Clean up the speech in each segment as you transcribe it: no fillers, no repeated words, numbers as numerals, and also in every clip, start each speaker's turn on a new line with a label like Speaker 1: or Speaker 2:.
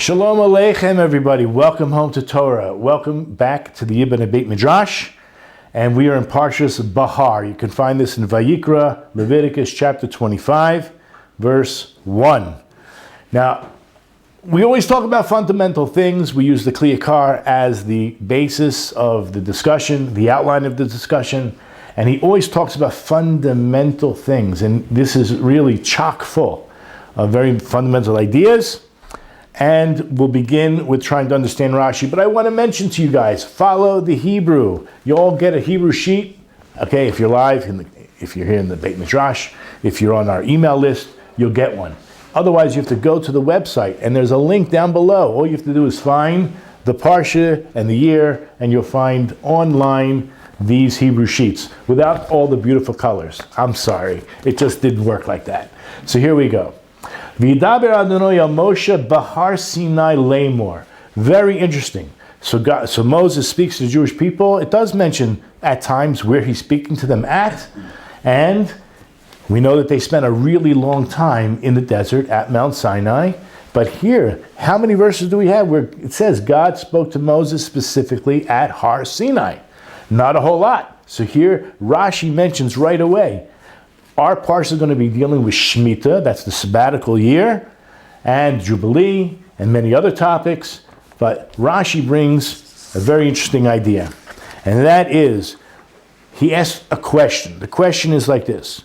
Speaker 1: Shalom Aleichem, everybody. Welcome home to Torah. Welcome back to the Yiboneh Beit Midrash. And we are in Parashat Behar. You can find this in Vayikra, Leviticus chapter 25, verse 1. Now, we always talk about fundamental things. We use the Yakar as the basis of the discussion, the outline of the discussion. And he always talks about fundamental things. And this is really chock full of very fundamental ideas. And we'll begin with trying to understand Rashi. But I want to mention to you guys, follow the Hebrew. You all get a Hebrew sheet. Okay, if you're live, if you're here in the Beit Midrash, if you're on our email list, you'll get one. Otherwise, you have to go to the website, and there's a link down below. All you have to do is find the Parsha and the year, and you'll find online these Hebrew sheets without all the beautiful colors. I'm sorry, it just didn't work like that. So here we go. V'yidaber Adonai al Moshe Behar Sinai Lamor. Very interesting. So Moses speaks to the Jewish people. It does mention at times where he's speaking to them at, and we know that they spent a really long time in the desert at Mount Sinai. But here, how many verses do we have where it says God spoke to Moses specifically at Har Sinai? Not a whole lot. So here, Rashi mentions right away, our parsha is going to be dealing with Shemitah, that's the sabbatical year, and Jubilee, and many other topics. But Rashi brings a very interesting idea. And that is, he asks a question. The question is like this.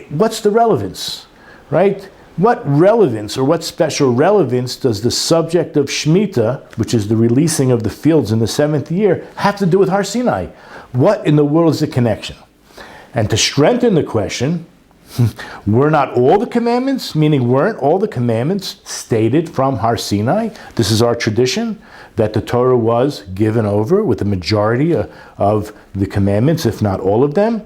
Speaker 1: What's the relevance, right? What relevance or what special relevance does the subject of Shemitah, which is the releasing of the fields in the 7th year, have to do with Har Sinai? What in the world is the connection? And to strengthen the question, were not all the commandments, meaning weren't all the commandments stated from Har Sinai? This is our tradition, that the Torah was given over with the majority of the commandments, if not all of them,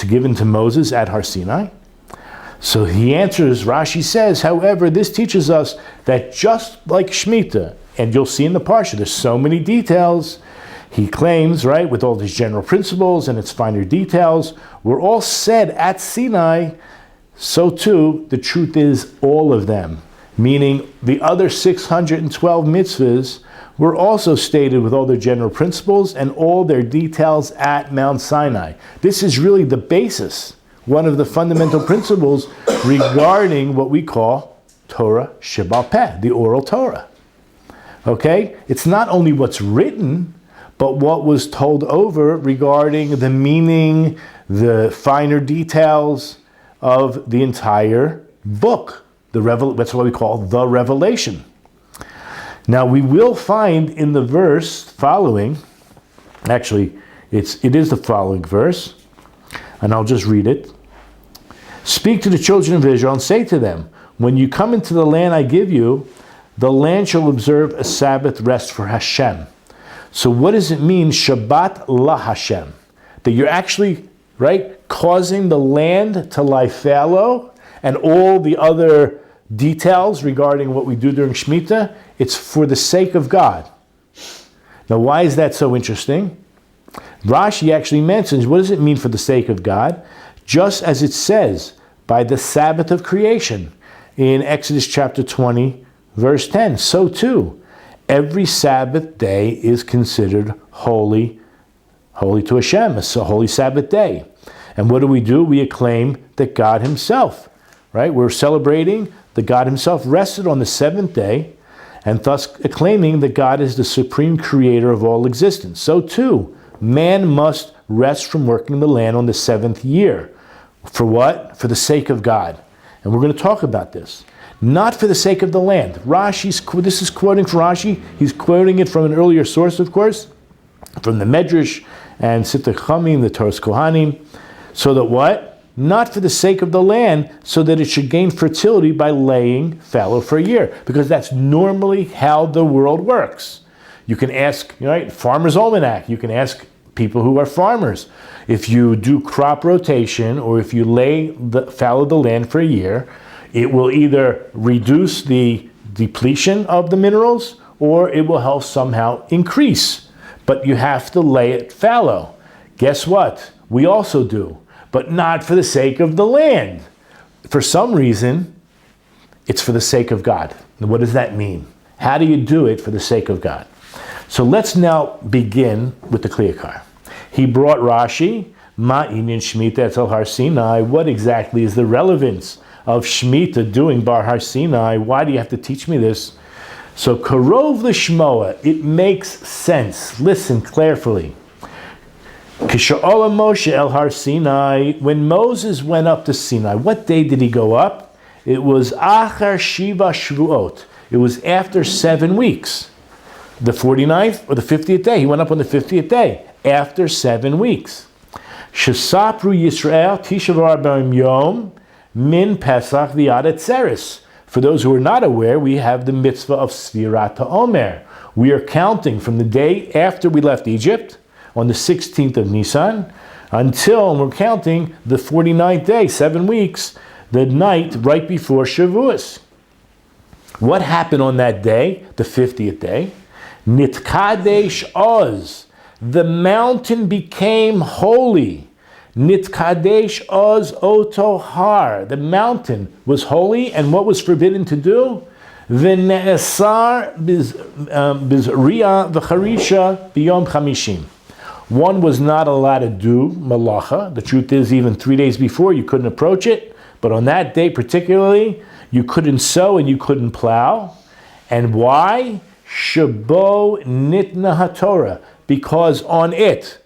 Speaker 1: given to Moses at Har Sinai. So he answers, Rashi says, however, this teaches us that just like Shemitah, and you'll see in the Parsha, there's so many details. He claims, right, with all these general principles and its finer details, were all said at Sinai, so too, the truth is all of them, meaning the other 612 mitzvahs were also stated with all their general principles and all their details at Mount Sinai. This is really the basis, one of the fundamental principles regarding what we call Torah Sheba'al Peh, the oral Torah. Okay? It's not only what's written, but what was told over regarding the meaning, the finer details of the entire book. That's what we call the Revelation. Now we will find in the verse following, actually it is the following verse, and I'll just read it. Speak to the children of Israel and say to them, when you come into the land I give you, the land shall observe a Sabbath rest for Hashem. So what does it mean, Shabbat la Hashem? That you're actually, right, causing the land to lie fallow, and all the other details regarding what we do during Shemitah, it's for the sake of God. Now why is that so interesting? Rashi actually mentions, what does it mean for the sake of God? Just as it says, by the Sabbath of creation, in Exodus chapter 20, verse 10, so too, every Sabbath day is considered holy to Hashem. It's a holy Sabbath day. And what do? We acclaim that God himself, right? We're celebrating that God himself rested on the 7th day, and thus acclaiming that God is the supreme creator of all existence. So too, man must rest from working the land on the 7th year. For what? For the sake of God. And we're going to talk about this. Not for the sake of the land. This is quoting from Rashi. He's quoting it from an earlier source, of course, from the Medrash and Sitter Chamim, the Torah's Kohanim. So that what? Not for the sake of the land, so that it should gain fertility by laying fallow for a year. Because that's normally how the world works. You can ask, right, Farmer's Almanac. You can ask people who are farmers. If you do crop rotation, or if you lay fallow the land for a year, it will either reduce the depletion of the minerals, or it will help somehow increase. But you have to lay it fallow. Guess what? We also do, but not for the sake of the land. For some reason, it's for the sake of God. What does that mean? How do you do it for the sake of God? So let's now begin with the Yakar. He brought Rashi, Ma'inyan Shemitah Etzel Har Sinai. What exactly is the relevance of Shemitah doing Bar Har Sinai? Why do you have to teach me this? So Karov L'Shmoa, it makes sense. Listen carefully. Kisha'ola Moshe El Har Sinai, when Moses went up to Sinai, what day did he go up? It was Achar Shiva Shvuot. It was after 7 weeks. The 49th or the 50th day. He went up on the 50th day, after 7 weeks. Shesapru Yisrael Tisha B'Arbaim Yom Min Pesach V'Yad Etzeres. For those who are not aware, we have the mitzvah of Sfirat HaOmer. We are counting from the day after we left Egypt, on the 16th of Nisan, until, and we're counting the 49th day, 7 weeks, the night right before Shavuos. What happened on that day, the 50th day? Nitkadesh Oz. The mountain became holy. Nitkadesh Oz Oto Har. The mountain was holy, and what was forbidden to do? V'ne'esar bizriya v'charisha b'yom chamishim. One was not allowed to do malacha. The truth is, even 3 days before, you couldn't approach it. But on that day particularly, you couldn't sow and you couldn't plow. And why? Shabo nitna haTorah. Because on it,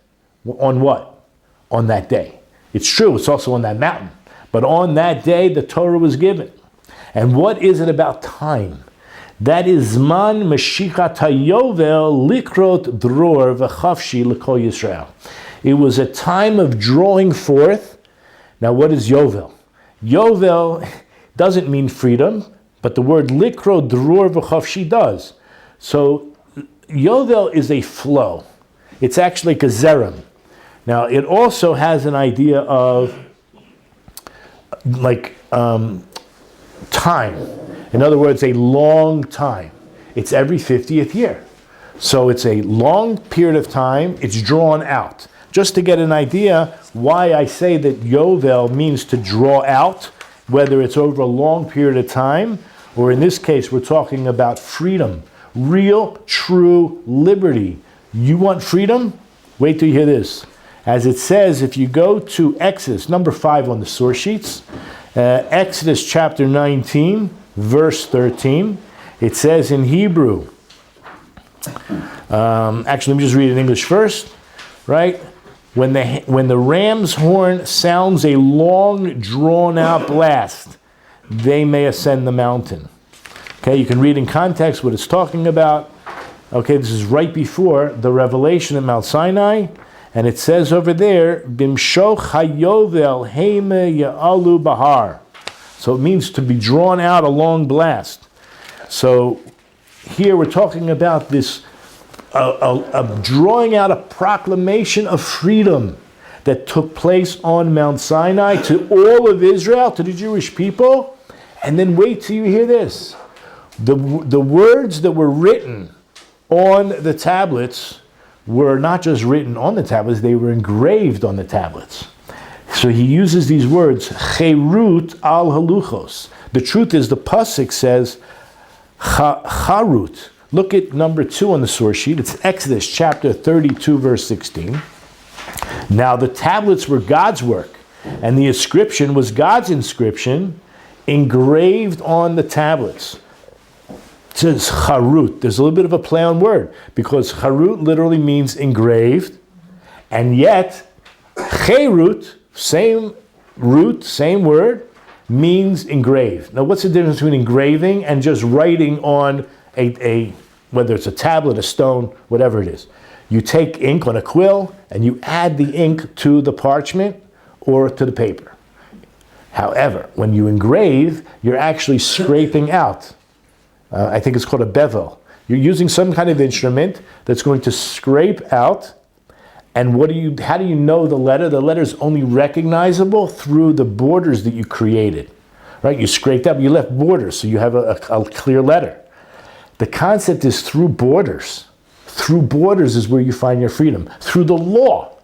Speaker 1: on what? On that day. It's true, it's also on that mountain. But on that day, the Torah was given. And what is it about time? That is Zman Meshichat HaYovel Likrot Dror V'Chavshi L'Kol Yisrael. It was a time of drawing forth. Now what is Yovel? Yovel doesn't mean freedom, but the word Likrot Dror V'Chavshi does. So Yovel is a flow. It's actually like a zerem. Now it also has an idea of like time. In other words, a long time. It's every 50th year. So it's a long period of time. It's drawn out. Just to get an idea why I say that Yovel means to draw out, whether it's over a long period of time, or in this case, we're talking about freedom. Real, true liberty. You want freedom? Wait till you hear this. As it says, if you go to Exodus, number 5 on the source sheets, Exodus chapter 19, verse 13, it says in Hebrew, actually let me just read it in English first, right? When the ram's horn sounds a long drawn out blast, they may ascend the mountain. Okay, you can read in context what it's talking about. Okay, this is right before the revelation at Mount Sinai, and it says over there, Bimshoch hayovel heime ya'alu bahar. So it means to be drawn out a long blast. So here we're talking about this, drawing out a proclamation of freedom that took place on Mount Sinai to all of Israel, to the Jewish people. And then wait till you hear this. The words that were written on the tablets were not just written on the tablets, they were engraved on the tablets. So he uses these words, Cherut al haluchos. The truth is, the pasuk says, Charut. Look at number 2 on the source sheet. It's Exodus chapter 32, verse 16. Now the tablets were God's work, and the inscription was God's inscription engraved on the tablets. It says Charut. There's a little bit of a play on word, because Charut literally means engraved, and yet Cherut, same root, same word, means engraved. Now what's the difference between engraving and just writing on a whether it's a tablet, a stone, whatever it is? You take ink on a quill and you add the ink to the parchment or to the paper. However, when you engrave, you're actually scraping out. I think it's called a bevel. You're using some kind of instrument that's going to scrape out. And how do you know the letter? The letter is only recognizable through the borders that you created, right? You scraped up, you left borders, so you have a clear letter. The concept is through borders. Through borders is where you find your freedom. Through the law.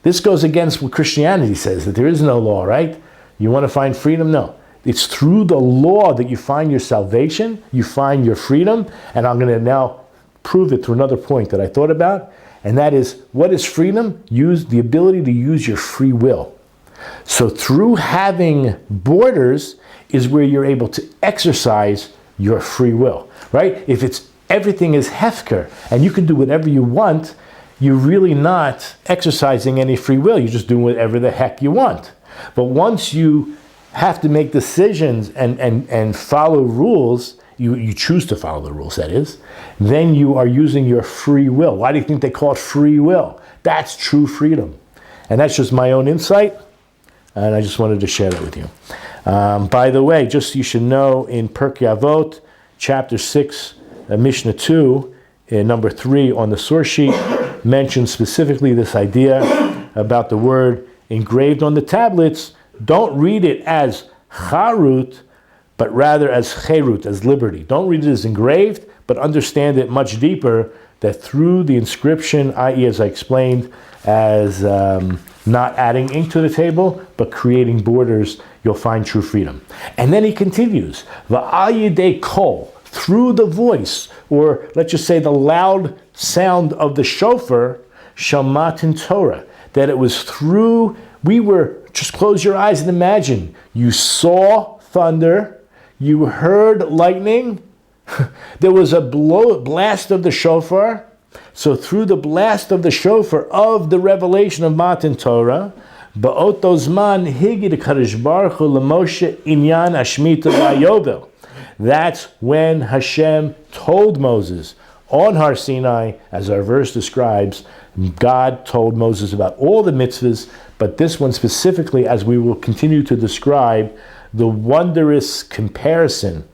Speaker 1: This goes against what Christianity says, that there is no law, right? You want to find freedom? No. It's through the law that you find your salvation, you find your freedom, and I'm going to now prove it through another point that I thought about, and that is, what is freedom? Use the ability to use your free will. So through having borders is where you're able to exercise your free will, right? If it's everything is hefker and you can do whatever you want, you're really not exercising any free will. You're just doing whatever the heck you want. But once you have to make decisions and follow rules, you choose to follow the rules, that is, then you are using your free will. Why do you think they call it free will? That's true freedom. And that's just my own insight, and I just wanted to share that with you. By the way, just so you should know, in Pirkei Avot, chapter 6, Mishnah 2, number 3 on the source sheet, mentions specifically this idea about the word engraved on the tablets. Don't read it as charut, but rather as cherut, as liberty. Don't read it as engraved, but understand it much deeper, that through the inscription, i.e., as I explained, as not adding ink to the table, but creating borders, you'll find true freedom. And then he continues, va'ayidei kol, through the voice, or let's just say the loud sound of the shofar, shamatin Torah, that it was through, just close your eyes and imagine, you saw thunder, you heard lightning, there was a blast of the shofar. So through the blast of the shofar of the revelation of Matan Torah, ba'ot ozman higid Kadosh Baruch Hu l'Moshe inyan Ashmita va'Yobel. That's when Hashem told Moses on Har Sinai, as our verse describes, God told Moses about all the mitzvahs, but this one specifically, as we will continue to describe, the wondrous comparison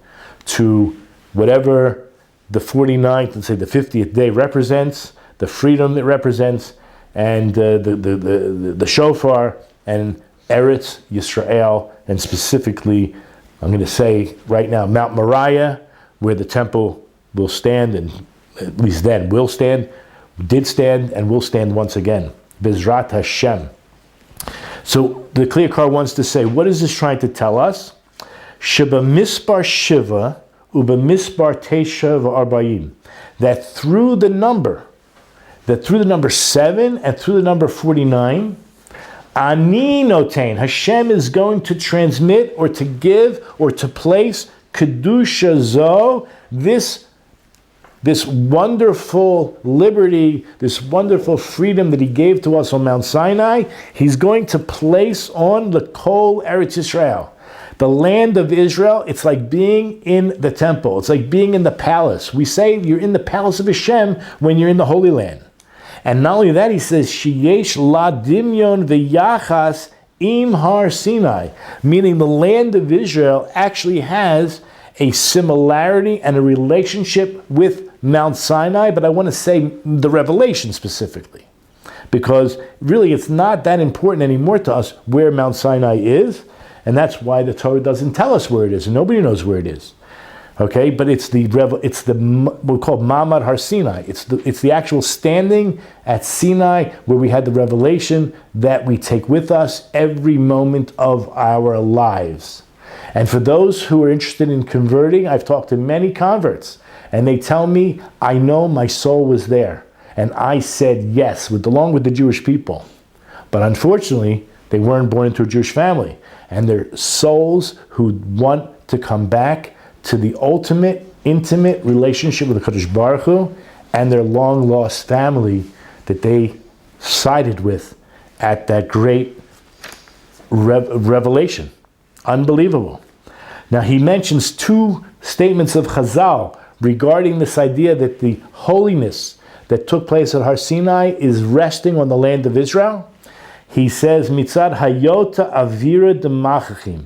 Speaker 1: to whatever the 49th, let's say the 50th day represents, the freedom it represents, and the shofar, and Eretz Yisrael, and specifically, I'm going to say right now, Mount Moriah, where the temple will stand, and at least then will stand, did stand, and will stand once again. Bezrat Hashem. So the Yakar wants to say, what is this trying to tell us? Sheba mispar shiva uba mispar tesha v'arba'im. That through the number 7 and through the number 49, ani notain, Hashem is going to transmit or to give or to place kedusha zo, this wonderful liberty, this wonderful freedom that he gave to us on Mount Sinai, he's going to place on the Kol Eretz Yisrael. The land of Israel, it's like being in the temple. It's like being in the palace. We say you're in the palace of Hashem when you're in the Holy Land. And not only that, he says, Sheyesh la dimyon v'yachas im har Sinai, meaning the land of Israel actually has a similarity and a relationship with Mount Sinai, but I want to say the revelation specifically, because really it's not that important anymore to us where Mount Sinai is, and that's why the Torah doesn't tell us where it is, and nobody knows where it is. Okay, but it's the what we call Mamad Har Sinai. It's the actual standing at Sinai where we had the revelation that we take with us every moment of our lives. And for those who are interested in converting, I've talked to many converts, and they tell me, I know my soul was there, and I said yes, along with the Jewish people. But unfortunately, they weren't born into a Jewish family, and they're souls who want to come back to the ultimate, intimate relationship with the Kadosh Baruch Hu and their long-lost family that they sided with at that great revelation. Unbelievable. Now he mentions two statements of Chazal regarding this idea that the holiness that took place at Har Sinai is resting on the land of Israel. He says, Mitzad Hayota Avira Demachachim.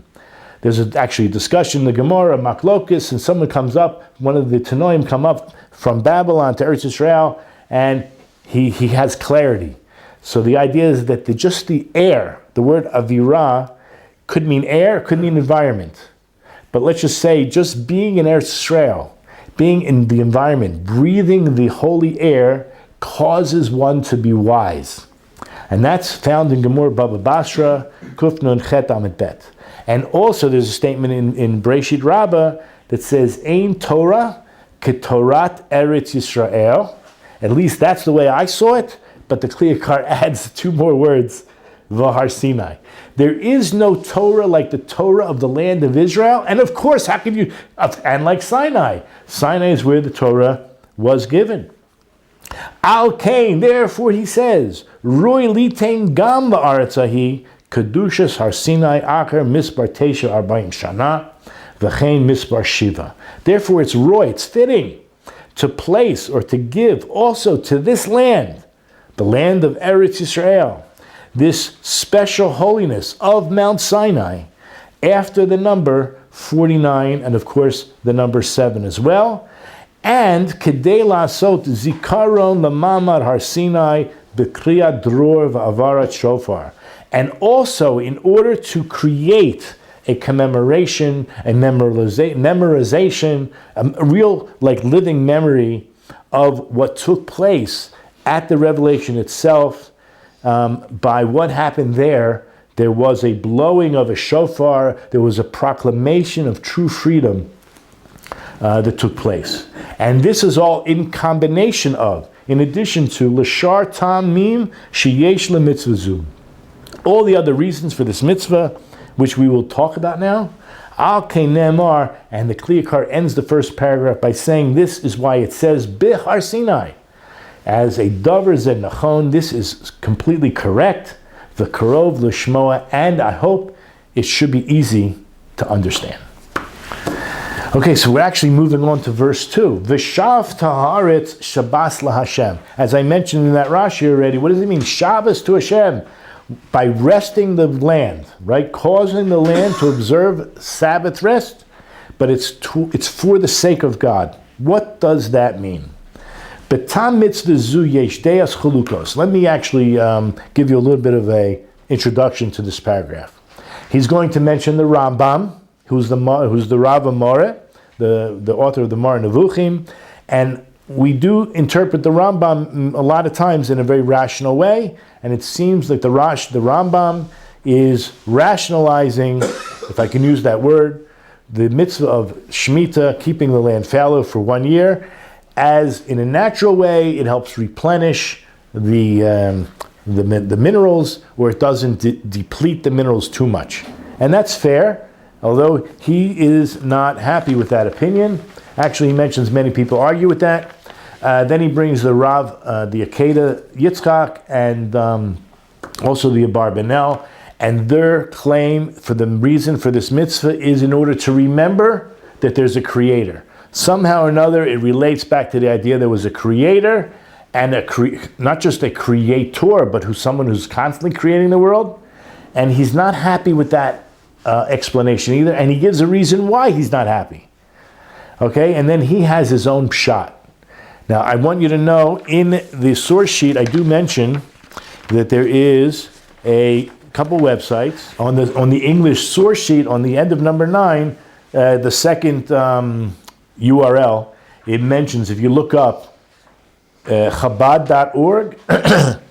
Speaker 1: There's actually a discussion in the Gemara, Maklokis, and someone comes up, one of the Tanoim come up from Babylon to Eretz Yisrael, and he has clarity. So the idea is that just the air, the word Avira, could mean air, could mean environment. But let's just say, just being in Eretz Yisrael, being in the environment, breathing the holy air, causes one to be wise. And that's found in Gemara Baba Basra, Kuf Nun Chet Amid Bet. And also there's a statement in Breshit Rabbah that says, Ein Torah ketorat Eretz Yisrael. At least that's the way I saw it, but the Kli Yakar adds two more words, V'har Sinai. There is no Torah like the Torah of the land of Israel. And of course, how can you, and like Sinai. Sinai is where the Torah was given. Al Kain, therefore he says, Roi litain gam ba'aretz ahi, Kedushas Har Sinai Acher Misbar Tesha Arbaim Shana, V'chein Misbar Shiva. Therefore it's Roy, it's fitting to place or to give also to this land, the land of Eretz Yisrael, this special holiness of Mount Sinai after the number 49 and of course the number 7 as well. And Kedei Lasot Zikaron Lamamad Har Sinai B'Kriya Dror V'Avarat Shofar. And also in order to create a commemoration, a memorization, a real like living memory of what took place at the revelation itself, by what happened there was a blowing of a shofar, there was a proclamation of true freedom that took place. And this is all in combination of, in addition to L'shar Tam Mim Sheyesh LeMitzvah. All the other reasons for this mitzvah, which we will talk about now, Al Nemar, and the Kli Yakar ends the first paragraph by saying this is why it says Behar Sinai. As a davar zed nachon, this is completely correct, the karov l'shmoa, and I hope it should be easy to understand. Okay, so we're actually moving on to verse 2. V'shav taharetz Shabbos laHashem. As I mentioned in that Rashi already, what does it mean? Shabbos to Hashem. By resting the land, right? Causing the land to observe Sabbath rest, but it's for the sake of God. What does that mean? Betam mitzvah zu yesh deas chalukos. Let me actually give you a little bit of a introduction to this paragraph. He's going to mention the Rambam, who's the Rav Amore, the author of the Mar Nevuchim, and we do interpret the Rambam a lot of times in a very rational way, and it seems like the Rambam is rationalizing, if I can use that word, the mitzvah of Shemitah, keeping the land fallow for 1 year, as in a natural way it helps replenish the minerals, where it doesn't deplete the minerals too much. And that's fair, although he is not happy with that opinion. Actually, he mentions many people argue with that. Then he brings the Rav, the Educator, Yitzchak, and also the Abarbanel, and their claim for the reason for this mitzvah is in order to remember that there's a creator. Somehow or another, it relates back to the idea there was a creator, and not just a creator, but someone who's constantly creating the world. And he's not happy with that explanation either, and he gives a reason why he's not happy. Okay, and then he has his own pshat. Now, I want you to know, in the source sheet, I do mention that there is a couple websites. On the English source sheet, on the end of number 9, the second URL, it mentions, if you look up Chabad.org,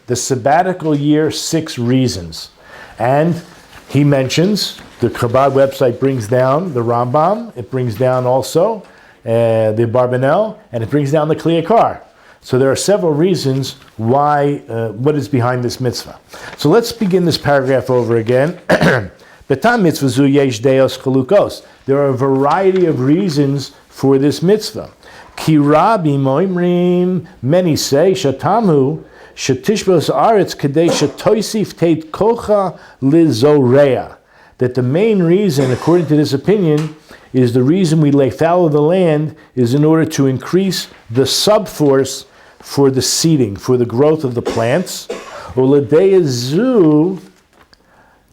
Speaker 1: the sabbatical year 6 reasons. And he mentions, the Chabad website brings down the Rambam, it brings down also the Barbanel, and it brings down the Kli Yakar. So there are several reasons why, what is behind this mitzvah. So let's begin this paragraph over again. Betam mitzvah zu yesh deos chalukos. There are a variety of reasons for this mitzvah. Ki rabbi moimrim, many say, shatamu, shetishbos aretz kadei shetoisif teit kocha lizorea. That the main reason, according to this opinion, is the reason we lay fallow the land is in order to increase the subforce for the seeding, for the growth of the plants. Oladeyazu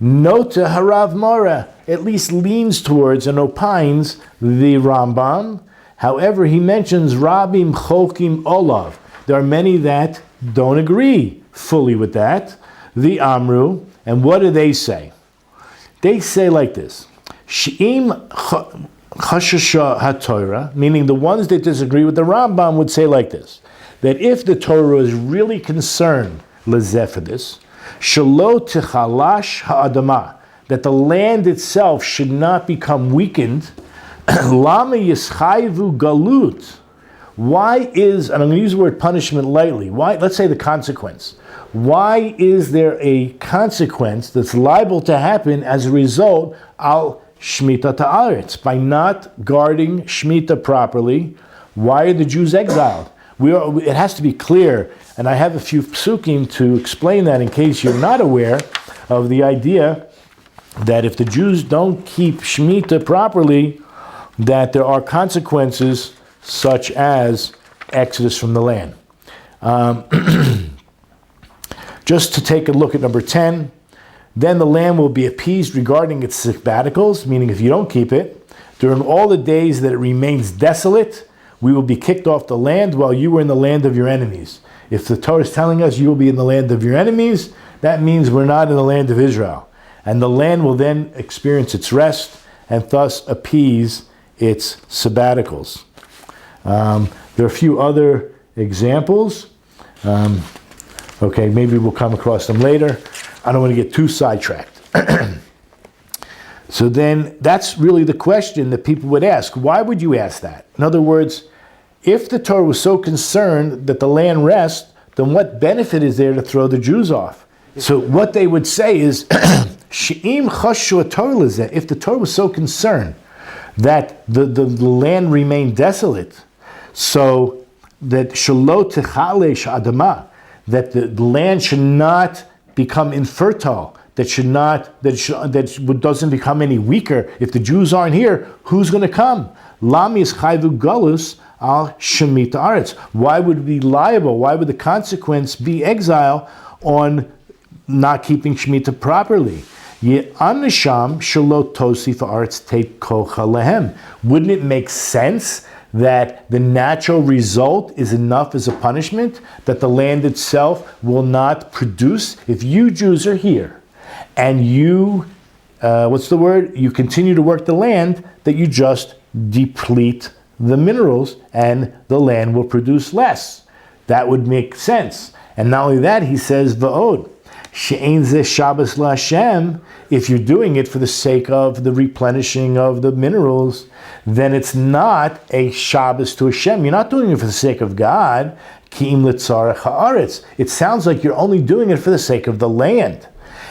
Speaker 1: nota harav mora, at least leans towards and opines the Rambam. However, he mentions Rabim Chokim Olav. There are many that don't agree fully with that. The Amru, and what do they say? They say like this: She'im Chashasha HaTorah, meaning the ones that disagree with the Rambam would say like this, that if the Torah is really concerned, lezeh for this, Shelo Tichalash Ha'adamah, that the land itself should not become weakened. Lama yischayvu galut. Why is, and I'm going to use the word punishment lightly, why, let's say the consequence. Why is there a consequence that's liable to happen as a result al Shemitah ta'aretz? By not guarding Shemitah properly, why are the Jews exiled? It has to be clear, and I have a few psukim to explain that in case you're not aware of the idea that if the Jews don't keep Shemitah properly, that there are consequences such as exodus from the land. Just to take a look at number 10, then the land will be appeased regarding its sabbaticals, meaning if you don't keep it, during all the days that it remains desolate, we will be kicked off the land while you were in the land of your enemies. If the Torah is telling us you will be in the land of your enemies, that means we're not in the land of Israel. And the land will then experience its rest and thus appease its sabbaticals. There are a few other examples. Okay, maybe we'll come across them later. I don't want to get too sidetracked. So then that's really the question that people would ask. Why would you ask that? In other words, if the Torah was so concerned that the land rests, then what benefit is there to throw the Jews off? So what they would say is, if the Torah was so concerned that the land remained desolate, so that that the land should not become infertile, that doesn't become any weaker. If the Jews aren't here, who's going to come? Lamis chayvu galus al shemitah aretz. Why would it be liable? Why would the consequence be exile on not keeping Shemitah properly? Wouldn't it make sense that the natural result is enough as a punishment, that the land itself will not produce? If you Jews are here and you, you continue to work the land, that you just deplete the minerals and the land will produce less. That would make sense. And not only that, he says, Va'od, she'ein zeh Shabbos la'Hashem, if you're doing it for the sake of the replenishing of the minerals, then it's not a Shabbos to Hashem. You're not doing it for the sake of God. Ki'im l'tzarech ha'aretz. It sounds like you're only doing it for the sake of the land.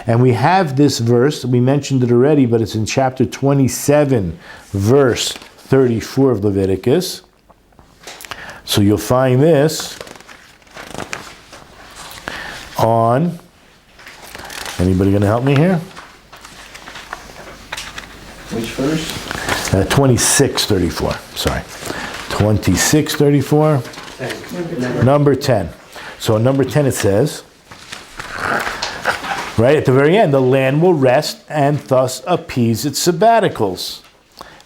Speaker 1: And we have this verse, we mentioned it already, but it's in chapter 27, verse 34 of Leviticus. So you'll find this on, anybody going to help me here?
Speaker 2: Which verse?
Speaker 1: 26:34. Sorry. 26:34. Number 10. So in number 10 it says, right at the very end, the land will rest and thus appease its sabbaticals.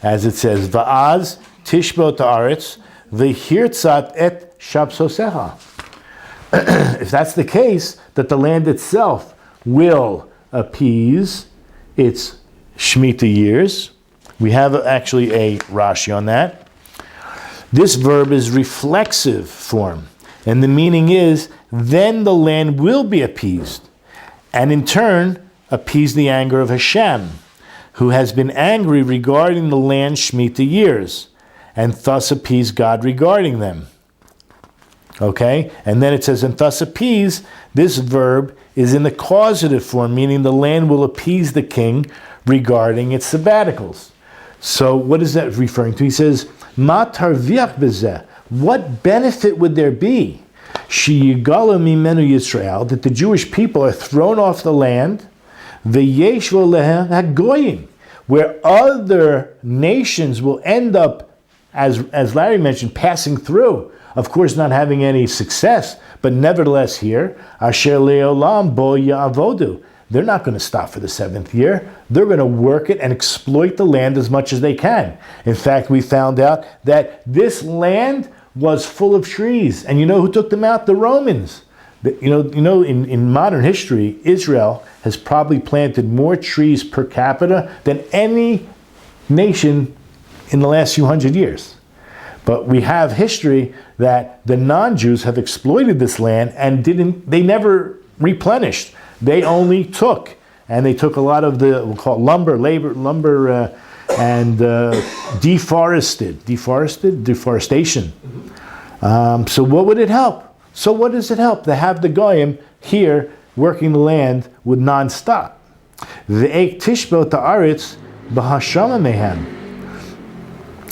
Speaker 1: As it says, Va'az tishbot haaretz v'hirtzat et shabsoseha. If that's the case, that the land itself will appease its Shemitah years. We have actually a Rashi on that. This verb is reflexive form, and the meaning is, then the land will be appeased, and in turn, appease the anger of Hashem, who has been angry regarding the land's Shemitah years, and thus appease God regarding them. Okay? And then it says, and thus appease, this verb is in the causative form, meaning the land will appease the king regarding its sabbaticals. So what is that referring to? He says, Ma tarviach bezeh. What benefit would there be? Sheyigala mimenu Yisrael, that the Jewish people are thrown off the land, v'yesh lo lehem hagoyim, where other nations will end up, as Larry mentioned, passing through. Of course, not having any success, but nevertheless here, asher leolam bo ya'avodu. They're not going to stop for the 7th year. They're going to work it and exploit the land as much as they can. In fact, we found out that this land was full of trees. And you know who took them out? The Romans. In modern history, Israel has probably planted more trees per capita than any nation in the last few hundred years. But we have history that the non-Jews have exploited this land and they never replenished. They only took. and they took a lot of the, we'll call it lumber, and deforestation. So what would it help? So what does it help to have the goyim here working the land with non-stop? Ve'ek tishbo ta'aretz b'hashama mehem.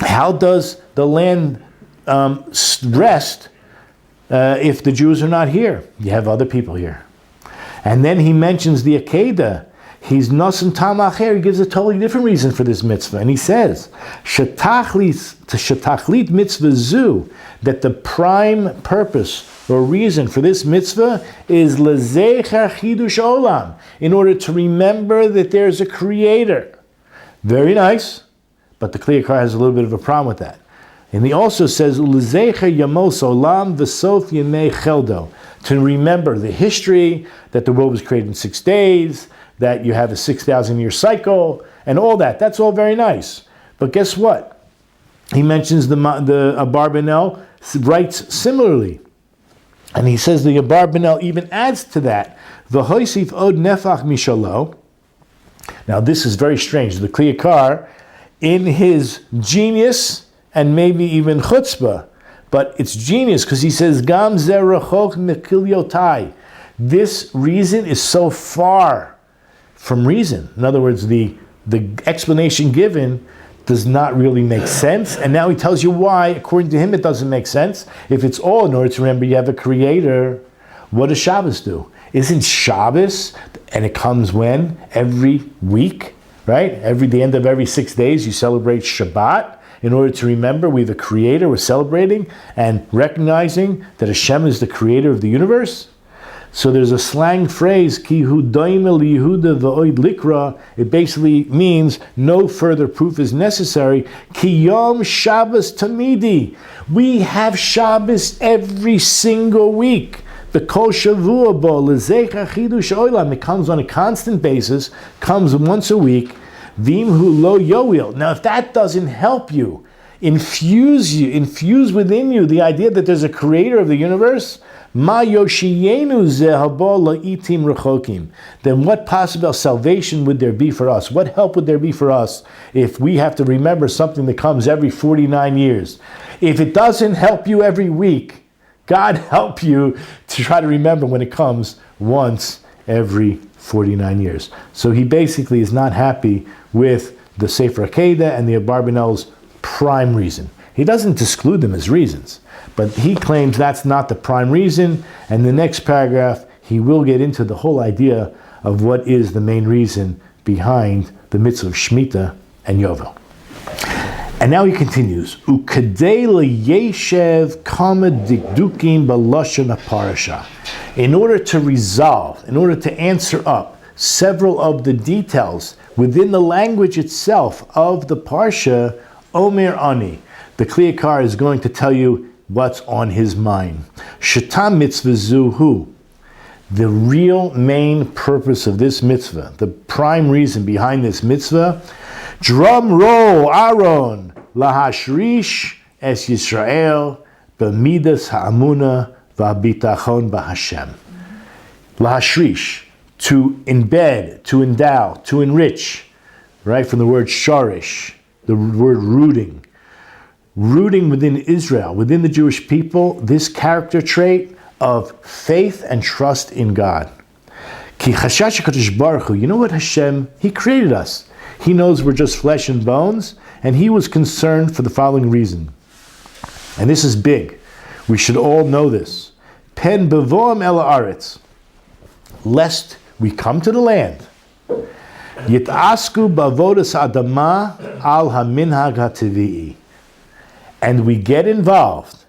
Speaker 1: How does the land rest if the Jews are not here? You have other people here. And then he mentions the Educator. He's nosen tamacher. He gives a totally different reason for this mitzvah. And he says, Shetachlit mitzvah zu, that the prime purpose or reason for this mitzvah is lezecher chidush olam, in order to remember that there's a creator. Very nice, but the Yakar has a little bit of a problem with that. And he also says, lezecher yamos olam v'sof yemei cheldo, to remember the history, that the world was created in 6 days, that you have a 6,000-year cycle, and all that. That's all very nice. But guess what? He mentions the Abarbanel writes similarly. And he says the Abarbanel even adds to that, V'hoisif od nefach mishalo. Now this is very strange. The Yakar, in his genius, and maybe even chutzpah, but it's genius because he says, Gam zerachok mekilyotai. This reason is so far from reason. In other words, the explanation given does not really make sense. And now he tells you why, according to him, it doesn't make sense. If it's all in order to remember you have a creator, what does Shabbos do? Isn't Shabbos, and it comes when? Every week, right? The end of every 6 days you celebrate Shabbat. In order to remember we have a creator, we're celebrating and recognizing that Hashem is the creator of the universe. So there's a slang phrase, Ki hu daimel Yehuda v'oid likra. It basically means no further proof is necessary. Ki yom Shabbos tamidi. We have Shabbos every single week. B'kol shavua bo lezecha chidush olam. It comes on a constant basis, comes once a week. Vimhu lo yoil. Now, if that doesn't help you, infuse within you the idea that there's a creator of the universe, ma yoshiyenu zehabo la'itim rechokim. Then what possible salvation would there be for us? What help would there be for us if we have to remember something that comes every 49 years? If it doesn't help you every week, God help you to try to remember when it comes once every 49 years. So he basically is not happy with the Sefer Educator and the Abarbanel's prime reason. He doesn't exclude them as reasons, but he claims that's not the prime reason. And the next paragraph, he will get into the whole idea of what is the main reason behind the mitzvah of Shemitah and Yovel. And now he continues, Ukadei leyeshev kama dikdukim b'lashon Parashat. In order to resolve, in order to answer up several of the details within the language itself of the Parsha, Omer Ani, the Yakar is going to tell you what's on his mind. Shatam mitzvah zuhu. The real main purpose of this mitzvah, the prime reason behind this mitzvah, drum roll, Aaron, lahashrish es Yisrael, b'midas ha'amuna v'habitachon b'Hashem. Lahashrish, to embed, to endow, to enrich, right? From the word sharish, the word rooting. Rooting within Israel, within the Jewish people, this character trait of faith and trust in God. Ki chashash HaKadosh Baruch Hu, you know what Hashem, He created us. He knows we're just flesh and bones, and He was concerned for the following reason. And this is big. We should all know this. Pen bevoam el haaretz, lest we come to the land. Yitasku bavodas adama al haminhag hativi'i, and we get involved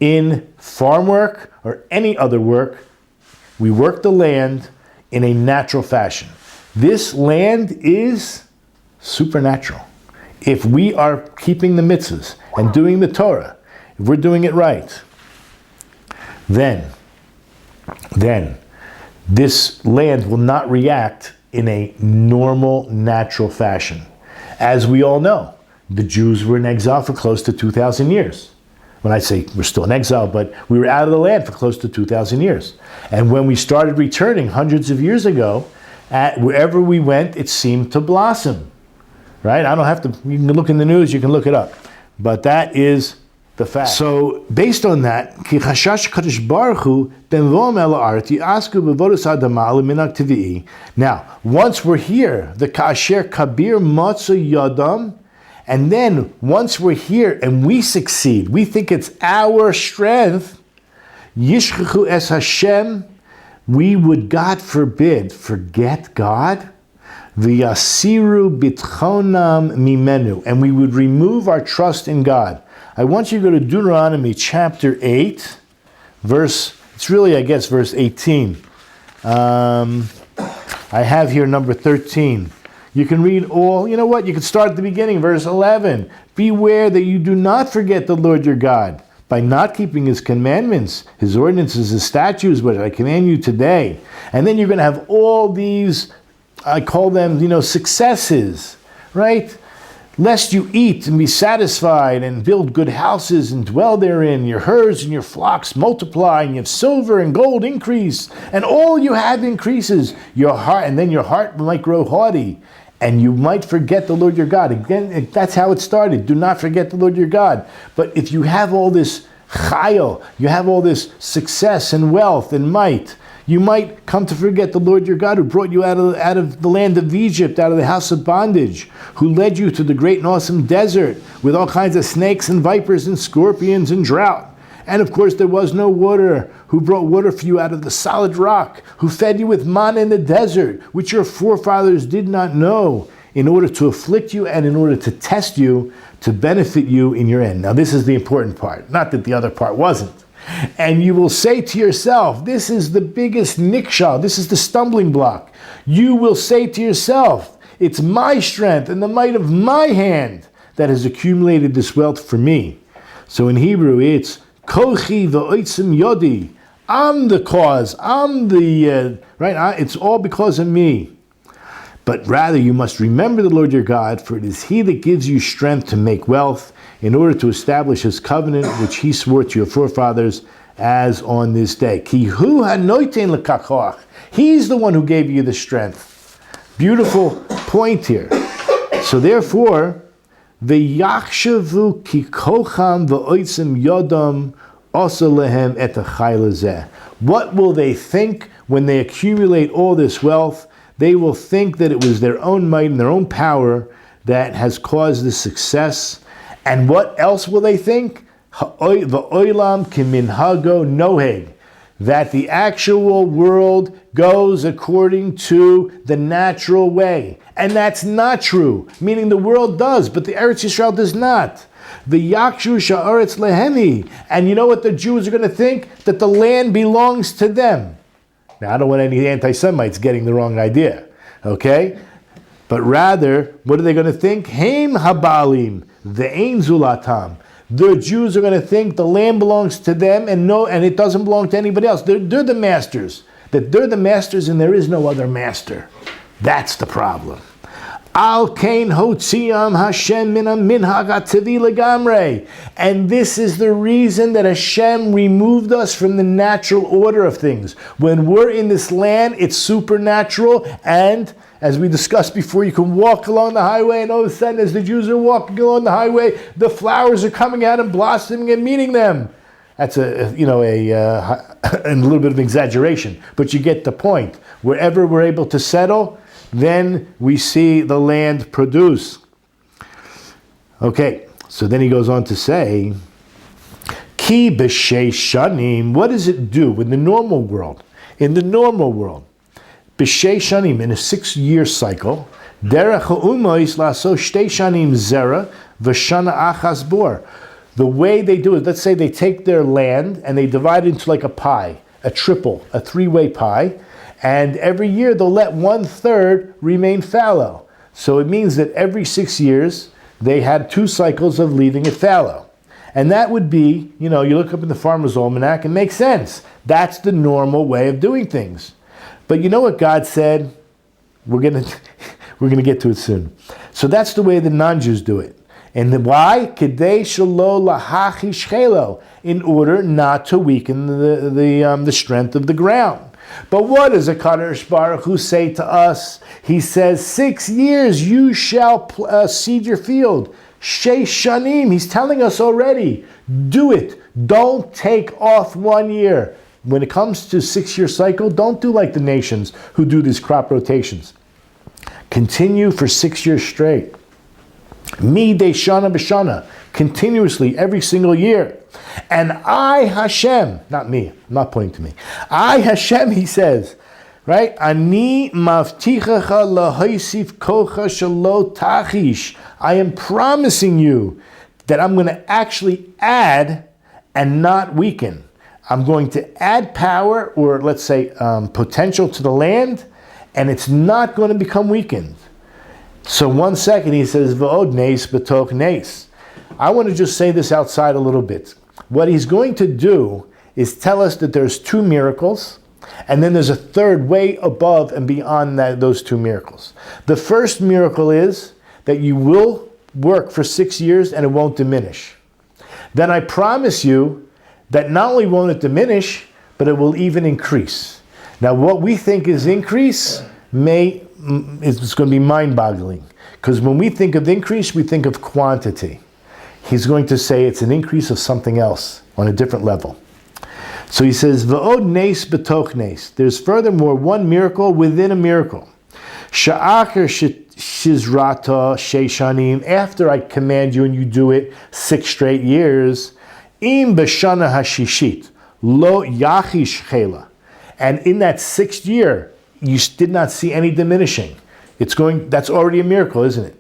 Speaker 1: in farm work or any other work. We work the land in a natural fashion. This land is supernatural. If we are keeping the mitzvahs and doing the Torah, if we're doing it right, then this land will not react in a normal, natural fashion. As we all know, the Jews were in exile for close to 2,000 years. When I say we're still in exile, but we were out of the land for close to 2,000 years. And when we started returning hundreds of years ago, Wherever we went, it seemed to blossom. Right? I don't have to, you can look in the news, you can look it up. But that is the fact. So, based on that, now, once we're here, the Kasher Kabir Matzo Yadam, and then once we're here and we succeed, we think it's our strength, Yishchechu es Hashem, we would, God forbid, forget God. V'yasiru bitchonam mimenu, and we would remove our trust in God. I want you to go to Deuteronomy chapter 8, verse 18. I have here number 13. You can read all, you know what? You can start at the beginning, verse 11. Beware that you do not forget the Lord your God by not keeping his commandments, his ordinances, his statutes, which I command you today. And then you're going to have all these, I call them, successes, right? Lest you eat and be satisfied and build good houses and dwell therein, your herds and your flocks multiply, and you have silver and gold increase, and all you have increases. Your heart, and then your heart might grow haughty, and you might forget the Lord your God. Again, that's how it started. Do not forget the Lord your God. But if you have all this chayil, you have all this success and wealth and might, you might come to forget the Lord your God, who brought you out of the land of Egypt, out of the house of bondage, who led you to the great and awesome desert with all kinds of snakes and vipers and scorpions and drought. And of course there was no water, who brought water for you out of the solid rock, who fed you with manna in the desert, which your forefathers did not know, in order to afflict you and in order to test you, to benefit you in your end. Now this is the important part, not that the other part wasn't. And you will say to yourself, this is the biggest nikshal, this is the stumbling block. You will say to yourself, it's my strength and the might of my hand that has accumulated this wealth for me. So in Hebrew, it's kochi v'oitzim yodi. I'm the cause, I'm the, it's all because of me. But rather you must remember the Lord your God, for it is he that gives you strength to make wealth, in order to establish his covenant, which he swore to your forefathers, as on this day. Ki hu hanoitein l'kakoach. He's the one who gave you the strength. Beautiful point here. So therefore, v'yachshavu ki kocham v'oitzim yodam asa lehem et ha'chayil hazeh. What will they think when they accumulate all this wealth? They will think that it was their own might and their own power that has caused this success. And what else will they think? V'oilam kiminhago noheg. That the actual world goes according to the natural way. And that's not true. Meaning the world does, but the Eretz Yisrael does not. V'yakshu sha'aretz lehemi. And you know what the Jews are going to think? That the land belongs to them. Now, I don't want any anti-Semites getting the wrong idea. Okay? But rather, what are they going to think? Heim habalim, ve'ein zulatam. The Jews are going to think the land belongs to them and it doesn't belong to anybody else. They're the masters. That they're the masters and there is no other master. That's the problem. Al kain hotziam Hashem min minhag hatavi legamre. And this is the reason that Hashem removed us from the natural order of things. When we're in this land, it's supernatural, and as we discussed before, you can walk along the highway, and all of a sudden, as the Jews are walking along the highway, the flowers are coming out and blossoming and meeting them. That's a little bit of exaggeration, but you get the point. Wherever we're able to settle, then we see the land produce. Okay, so then he goes on to say, Ki b'shei shanim, what does it do in the normal world? In the normal world, b'shei shanim, in a 6-year cycle, derech ha'umois laso shtei shanim zera v'shana achas bor. The way they do it, let's say they take their land and they divide it into like a pie, a 3-way pie, and every year they'll let 1/3 remain fallow. So it means that every 6 years they had 2 cycles of leaving it fallow. And that would be, you look up in the Farmer's Almanac and makes sense. That's the normal way of doing things. But you know what God said? We're gonna get to it soon. So that's the way the non-Jews do it. And why? Kedei shelo lahachish chelo, in order not to weaken the strength of the ground. But what does the Kadosh Baruch Hu say to us? He says, 6 years you shall seed your field. Sheish shanim. He's telling us already, do it. Don't take off 1 year. When it comes to 6-year cycle, don't do like the nations who do these crop rotations. Continue for 6 years straight. Mi de shana b'shana. Continuously, every single year. And I, Hashem, not me, I'm not pointing to me. I, Hashem, he says, right? Ani mavtichacha lahaisif kocha shelo tachish. I am promising you that I'm going to actually add and not weaken. I'm going to add power, or let's say potential to the land, and it's not going to become weakened. So 1 second, he says, V'od nes b'tok nes. I want to just say this outside a little bit. What he's going to do is tell us that there's 2 miracles, and then there's a third way above and beyond those 2 miracles. The first miracle is that you will work for 6 years and it won't diminish. Then I promise you that not only won't it diminish, but it will even increase. Now what we think is increase it's going to be mind-boggling. Because when we think of increase, we think of quantity. He's going to say it's an increase of something else on a different level. So he says, V'od nes b'toch nes. There's furthermore 1 miracle within a miracle. Sha'acher shizrata sheishanim. After I command you and you do it 6 straight years, im b'shana hashishit lo yachish chela. And in that 6th year, you did not see any diminishing. That's already a miracle, isn't it?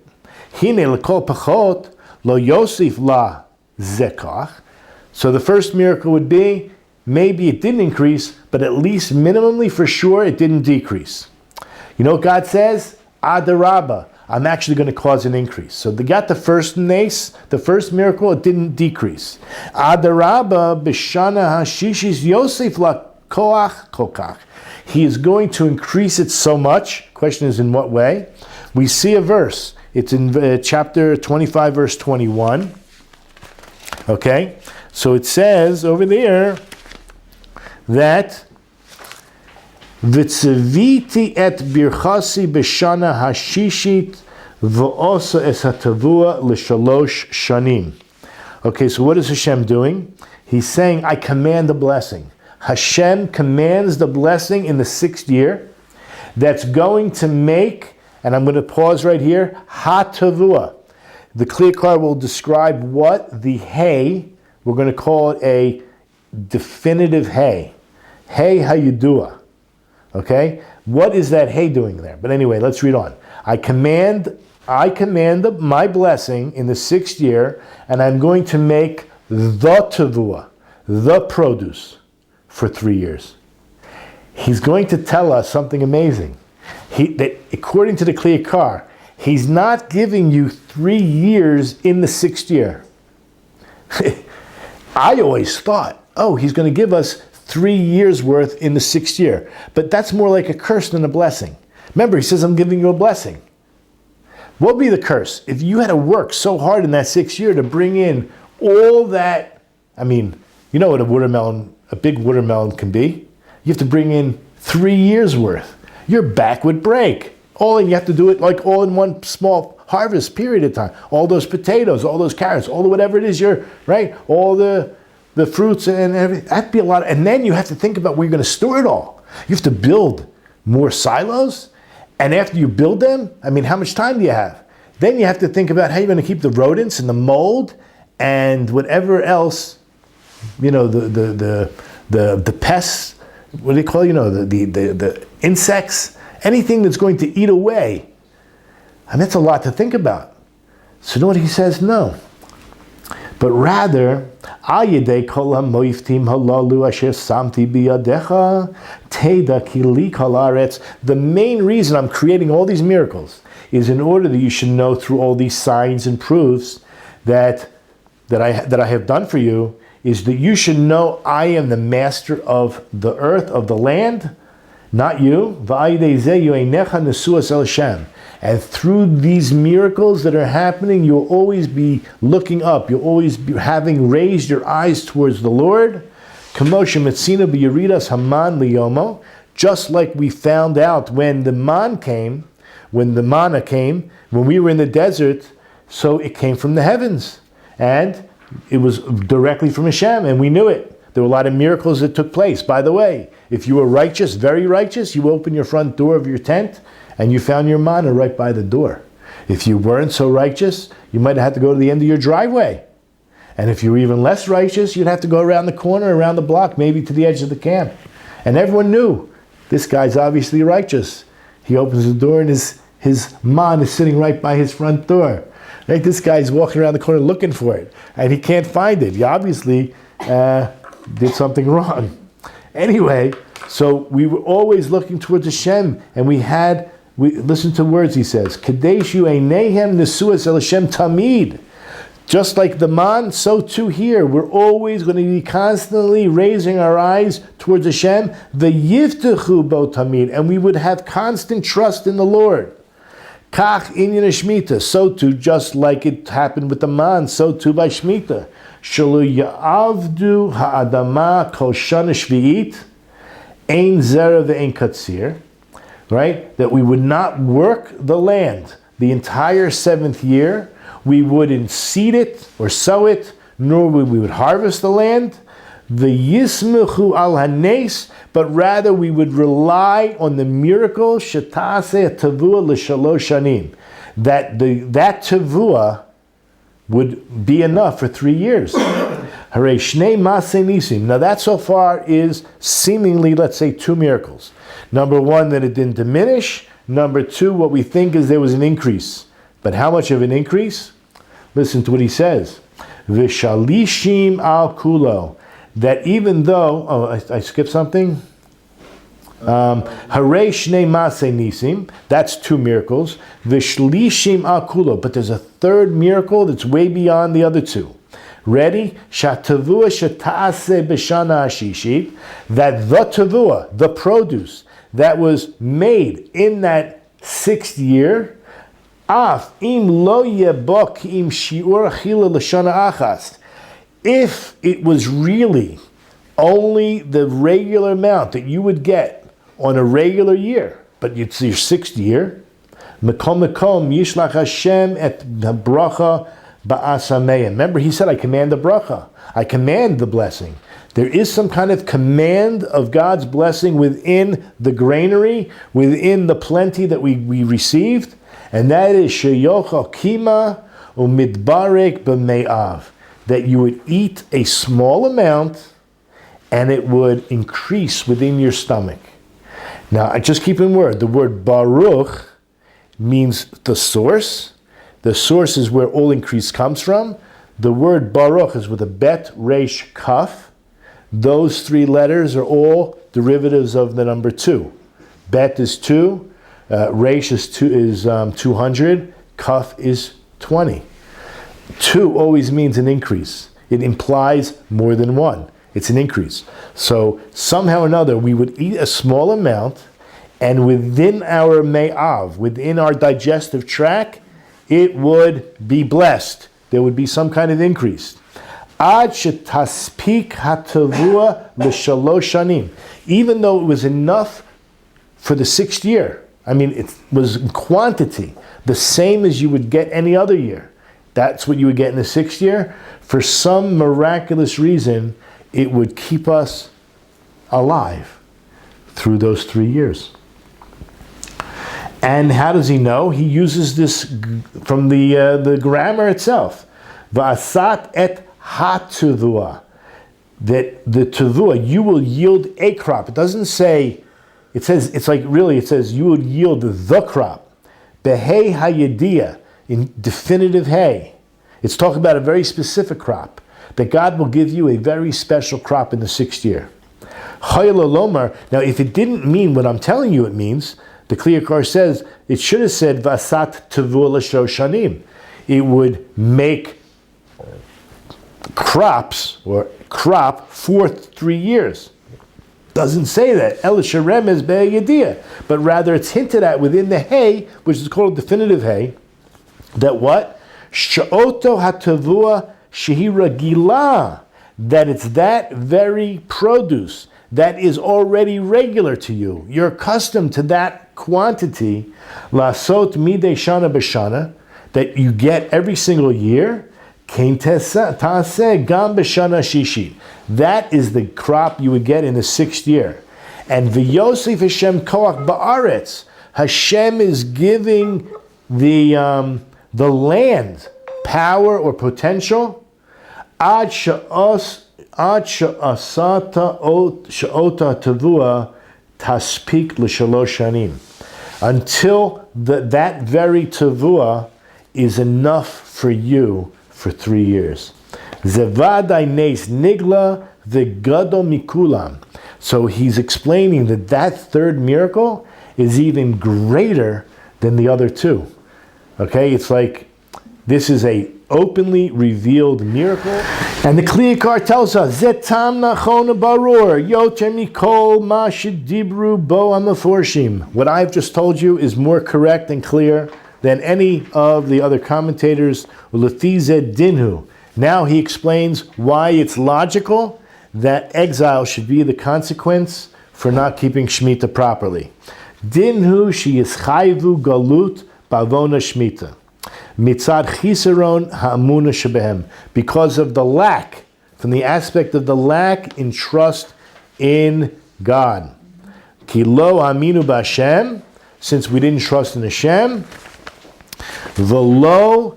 Speaker 1: Hine lekol pachot lo yosif la zekach. So the first miracle would be, maybe it didn't increase, but at least minimally for sure it didn't decrease. You know what God says? Adarabba. I'm actually going to cause an increase. So they got the first nes, the first miracle, it didn't decrease. Adarabba b'shana hashishis yosef la koach kokach. He is going to increase it so much. Question is, in what way? We see a verse. It's in chapter 25, verse 21. Okay? So it says over there that V'tzeviti et birchasi b'shana hashishit v'osa es hatavua l'shalosh shanim. Okay, so what is Hashem doing? He's saying, I command the blessing. Hashem commands the blessing in the 6th year that's going to make, and I'm going to pause right here, hatavua. The Yakar will describe what the hay, we're going to call it a definitive hay. Hey hayudua. Okay? What is that hay doing there? But anyway, let's read on. I command my blessing in the 6th year, and I'm going to make the tavua, the produce, for 3 years. He's going to tell us something amazing. That according to the Yakar, he's not giving you 3 years in the 6th year. I always thought, he's going to give us 3 years worth in the 6th year. But that's more like a curse than a blessing. Remember, he says, I'm giving you a blessing. What would be the curse? If you had to work so hard in that 6th year to bring in all that, you know what a big watermelon can be? You have to bring in 3 years worth. Your back would break. You have to do it like all in one small harvest period of time. All those potatoes, all those carrots, all the whatever it is, right? All the fruits and everything. That'd be a lot. And then you have to think about where you're going to store it all. You have to build more silos. And after you build them, how much time do you have? Then you have to think about how you're going to keep the rodents and the mold and whatever else, the pests, what do they call, the insects, anything that's going to eat away. That's a lot to think about. So you know what he says? No. But rather, the main reason I'm creating all these miracles is in order that you should know through all these signs and proofs that I have done for you, is that you should know I am the master of the earth, of the land, not you. And through these miracles that are happening, you'll always be looking up. You'll always be having raised your eyes towards the Lord. Just like we found out when the manna came, when we were in the desert, so it came from the heavens. And it was directly from Hashem, and we knew it. There were a lot of miracles that took place. By the way, if you were righteous, very righteous, you opened your front door of your tent, and you found your manna right by the door. If you weren't so righteous, you might have had to go to the end of your driveway. And if you were even less righteous, you'd have to go around the corner, around the block, maybe to the edge of the camp. And everyone knew, this guy's obviously righteous. He opens the door and his man is sitting right by his front door. Right? This guy's walking around the corner looking for it, and he can't find it. He obviously did something wrong. Anyway, so we were always looking towards Hashem, and we listen to words he says, Kadeshu einehem nesuas el Hashem tamid. Just like the man, so too here. We're always going to be constantly raising our eyes towards Hashem, the yivtechu bo tamid, and we would have constant trust in the Lord. Kach inyan Shemitah, so too, just like it happened with the man, so too by Shemitah. Shalu ya'avdu ha'adama kol shana shvi'it, ein zera ve'ein katsir, right? That we would not work the land the entire 7th year. We wouldn't seed it or sow it, nor would we harvest the land. The yismechu al hanes, but rather we would rely on the miracle shetase tavua l'shalosh shanim, that tavua would be enough for 3 years. Harei shnei masei nisim. Now that so far is seemingly, let's say, 2 miracles. Number 1, that it didn't diminish. Number 2, what we think is there was an increase. But how much of an increase? Listen to what he says. Vishalishim al kulo. That even though, I skipped something. Harei shnei masei nisim. That's 2 miracles. Vishlishim al kulo. But there's a 3rd miracle that's way beyond the other 2. Ready? Shatavua shatase b'shana ashishit. That the tavua, the produce that was made in that 6th year, af im lo yebok im shiur achila l'shana achas. If it was really only the regular amount that you would get on a regular year, but it's your 6th year, mekom yishlach Hashem et bracha ba'asameim. Remember, he said, I command the bracha. I command the blessing. There is some kind of command of God's blessing within the granary, within the plenty that we received, and that is sheyochal kima umidbarek b'me'av, that you would eat a small amount and it would increase within your stomach. Now, I just keep in word, the word baruch means the source. The source is where all increase comes from. The word baruch is with a bet, resh, kaf. Those 3 letters are all derivatives of the number 2. Bet is 2, resh is 200, kaf is 20. 2 always means an increase. It implies more than 1. It's an increase. So somehow or another, we would eat a small amount, and within our me'av, within our digestive tract, it would be blessed. There would be some kind of increase. Ad shetaspik hatavua l'shalosh shanim. Even though it was enough for the 6th year. I mean, it was in quantity, the same as you would get any other year. That's what you would get in the 6th year. For some miraculous reason, it would keep us alive through those 3 years. And how does he know? He uses this from the grammar itself. V'asat et ha-tuvua. That the tuvua, you will yield a crop. It doesn't say, it says you will yield the crop. Behei hayediyah, in definitive hay. It's talking about a very specific crop. That God will give you a very special crop in the 6th year. Now, if it didn't mean what I'm telling you it means, the Yakar says, it should have said, Vasat tavua l'shoshanim. It would make crops, or crop, for 3 years. Doesn't say that. El sharem is be'yediyah. But rather it's hinted at within the hay, which is called definitive hay, that what? Sha'oto hatavua shehira gila. That it's that very produce that is already regular to you. You're accustomed to that quantity, lasot midei shana b'shana, that you get every single year. Kein taseh gam b'shana shishit. That is the crop you would get in the 6th year. And v'yosef Hashem koach ba'aretz. Hashem is giving the land power or potential. Ad sha'asata sha'ota tavua taspik l'shalosh shanim. Until that very tavua is enough for you for 3 years. Zevadai nes nigla v'gado mikulam. So he's explaining that third miracle is even greater than the other two. Okay, it's like this is a openly revealed miracle. And the Yakar tells us, Zetam nachon barur, yoter mikol ma shedibru bo amaforshim. What I've just told you is more correct and clear than any of the other commentators. Ulefize dinhu. Now he explains why it's logical that exile should be the consequence for not keeping Shemitah properly. Dinhu she is chayvu galut bavona Shemitah. Mitzad chisaron ha'amuna shebehem. Because of the lack, from the aspect of the lack in trust in God. Ki lo aminu b'Hashem, since we didn't trust in Hashem. V'lo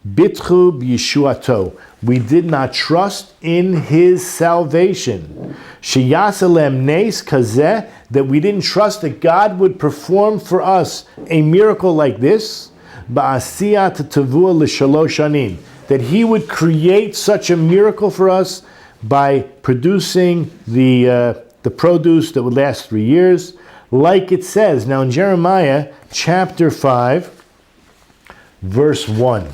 Speaker 1: bitchu b'yeshuato. We did not trust in His salvation. Sheyasalem nes kazeh, that we didn't trust that God would perform for us a miracle like this. Ba'asiyat tavua l'shalosh shanim, that He would create such a miracle for us by producing the produce that would last 3 years, like it says now in Jeremiah chapter 5, verse 1.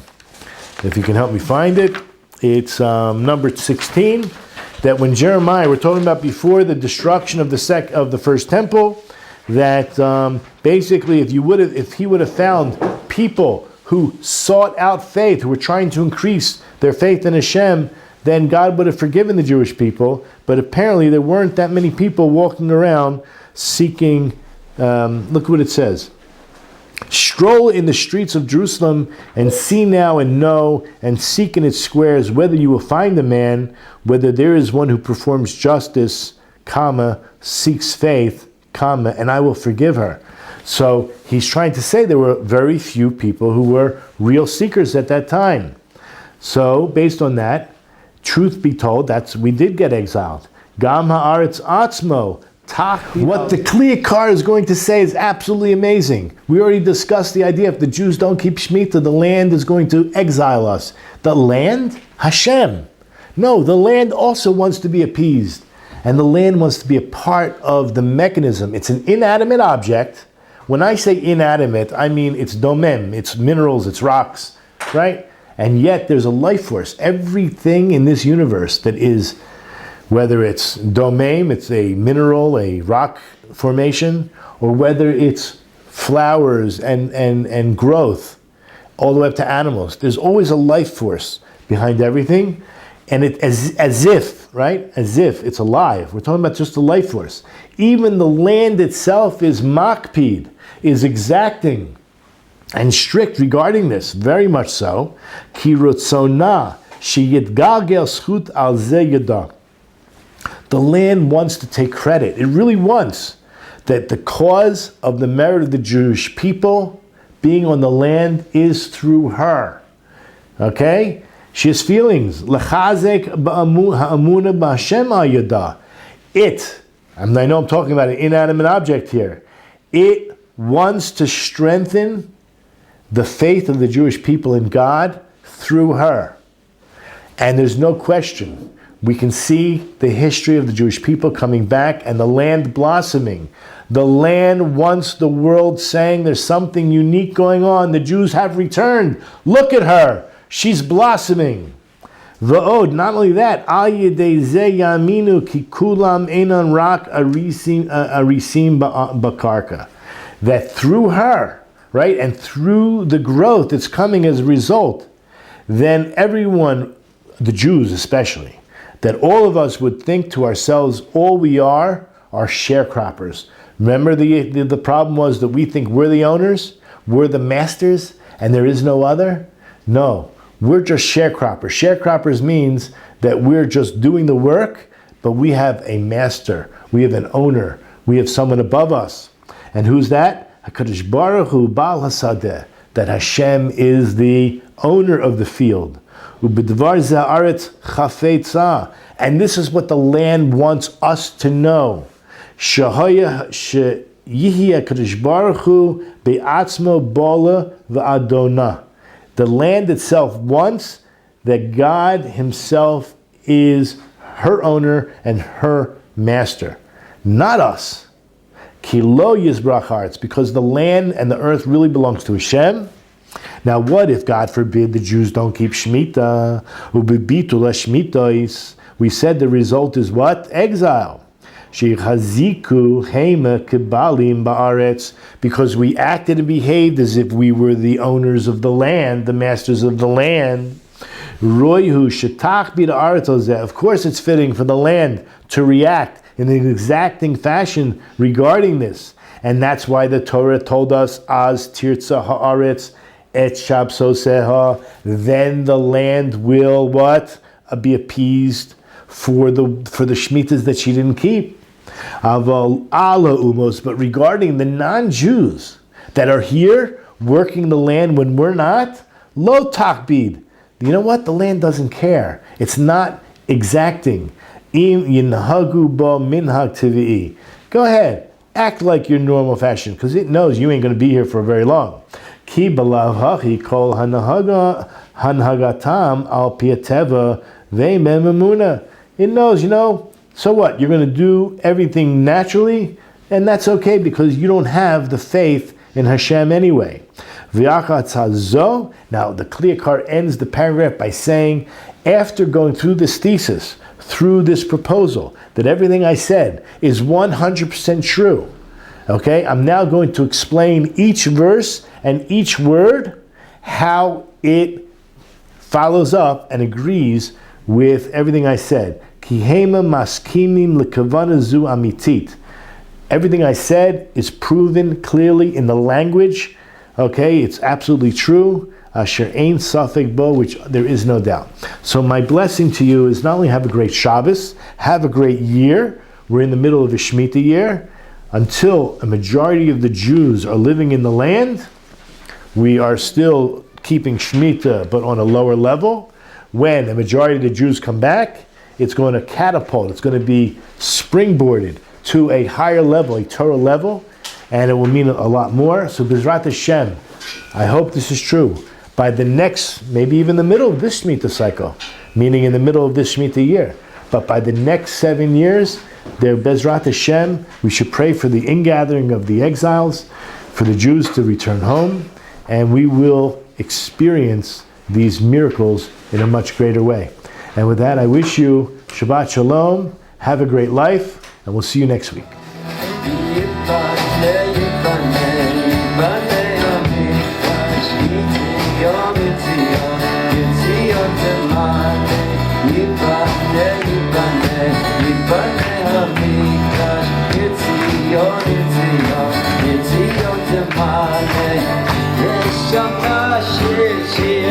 Speaker 1: If you can help me find it, it's number 16. That when Jeremiah, we're talking about before the destruction of the first temple, that basically if he would have found people who sought out faith, who were trying to increase their faith in Hashem, then God would have forgiven the Jewish people. But apparently there weren't that many people walking around seeking, look what it says. Stroll in the streets of Jerusalem and see now and know and seek in its squares whether you will find a man, whether there is one who performs justice, comma, seeks faith, comma, and I will forgive her. So he's trying to say there were very few people who were real seekers at that time. So based on that, truth be told, we did get exiled. Gam haaretz atzmo. What the Yakar is going to say is absolutely amazing. We already discussed the idea if the Jews don't keep Shemitah, the land is going to exile us. The land? Hashem. No, the land also wants to be appeased. And the land wants to be a part of the mechanism. It's an inanimate object. When I say inanimate, I mean it's domem, it's minerals, it's rocks, right? And yet there's a life force. Everything in this universe that is, whether it's domem, it's a mineral, a rock formation, or whether it's flowers and growth, all the way up to animals. There's always a life force behind everything, and it as if, right? As if it's alive. We're talking about just the life force. Even the land itself is makpid, is exacting and strict regarding this, very much so. Ki rotzona sheyitgalgel schut al ze yada. The land wants to take credit. It really wants that the cause of the merit of the Jewish people being on the land is through her. Okay? She has feelings. Lechazek ha'amuna b'Hashem ayada. I know I'm talking about an inanimate object here. It wants to strengthen the faith of the Jewish people in God through her. And there's no question. We can see the history of the Jewish people coming back and the land blossoming. The land wants the world saying there's something unique going on. The Jews have returned. Look at her. She's blossoming. V'od, not only that, al yedei ze yaminu ki kulam einan rak arisim bakarka. That through her, right, and through the growth that's coming as a result, then everyone, the Jews especially, that all of us would think to ourselves, all we are are sharecroppers. Remember the problem was that we think we're the owners, we're the masters, and there is no other? No, we're just sharecroppers. Sharecroppers means that we're just doing the work, but we have a master, we have an owner, we have someone above us. And who's that? HaKadosh Baruch Hu Baal HaSadeh, that Hashem is the owner of the field. Ubedvar za'aretz chafetza, and this is what the land wants us to know. Shehiyeh HaKadosh Baruch Hu be'atzmo bola v'adona. The land itself wants that God Himself is her owner and her master, not us. Ki lo yizbrach haaretz, because the land and the earth really belongs to Hashem. Now what if, God forbid, the Jews don't keep Shemitah? Ubebitul hashmitois. We said the result is what? Exile. Shechaziku heima kibalim ba'aretz, because we acted and behaved as if we were the owners of the land, the masters of the land. Roihu shetach b'da'aretz ozeh. Of course it's fitting for the land to react in an exacting fashion regarding this. And that's why the Torah told us, Az tirtza ha'aretz et shabsoseha, then the land will what? Be appeased for the shmitas that she didn't keep. Aval ala umos, but regarding the non-Jews that are here working the land when we're not, lo takbid. You know what? The land doesn't care. It's not exacting. Im yinhagu ba minhag tivi'i. Go ahead, act like your normal fashion, because it knows you ain't going to be here for very long. Ki balav hachi kol hanhagatam al piateva ve'memamuna. It knows, so what? You're going to do everything naturally, and that's okay because you don't have the faith in Hashem anyway. Now the Yakar ends the paragraph by saying, after going through this thesis, through this proposal, that everything I said is 100% true. Okay, I'm now going to explain each verse and each word, how it follows up and agrees with everything I said. Kihema maskimim lekavana zu amitit. Everything I said is proven clearly in the language. Okay, it's absolutely true. Asher ein safek bo, which there is no doubt. So my blessing to you is not only have a great Shabbos, have a great year. We're in the middle of a Shemitah year. Until a majority of the Jews are living in the land, we are still keeping Shemitah, but on a lower level. When a majority of the Jews come back, it's going to catapult, it's going to be springboarded to a higher level, a Torah level, and it will mean a lot more. So Bezrat Hashem, I hope this is true. By the next, maybe even the middle of this Shemitah cycle, meaning in the middle of this Shemitah year, but by the next 7 years, there Bezrat Hashem, we should pray for the ingathering of the exiles, for the Jews to return home, and we will experience these miracles in a much greater way. And with that, I wish you Shabbat Shalom, have a great life, and we'll see you next week.
Speaker 2: It's